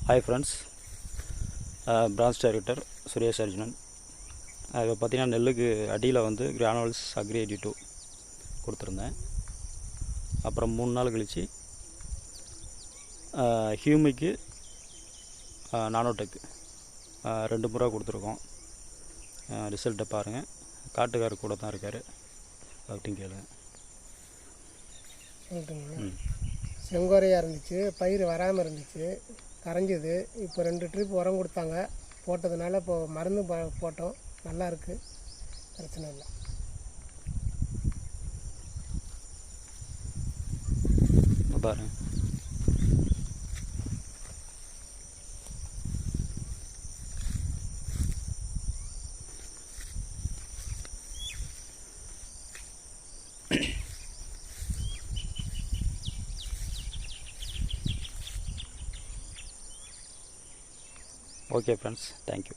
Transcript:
Hi friends, branch director Suresh Arjunan. இப்போ பார்த்திங்கன்னா நெல்லுக்கு அடியில் வந்து கிரானுவல்ஸ் அக்ரி 82 கொடுத்துருந்தேன். அப்புறம் 3 நாள் கழித்து ஹியூமிக்கு நானோடெக் 2 முறை கொடுத்துருக்கோம். ரிசல்ட்டை பாருங்கள். காட்டுக்காரர் கூட தான் இருக்கார், அவர்கிட்டையும் கேளுங்க. செங்கோரையாக இருந்துச்சு, பயிர் வராமல் இருந்துச்சு, கரைஞ்சிது. இப்போ 2 ட்ரிப் உரம் கொடுத்தாங்க, போட்டதுனால இப்போது மருந்து போட்டோம். நல்லா இருக்குது, பிரச்சனை இல்லை. பாருங்க. Okay friends, thank you.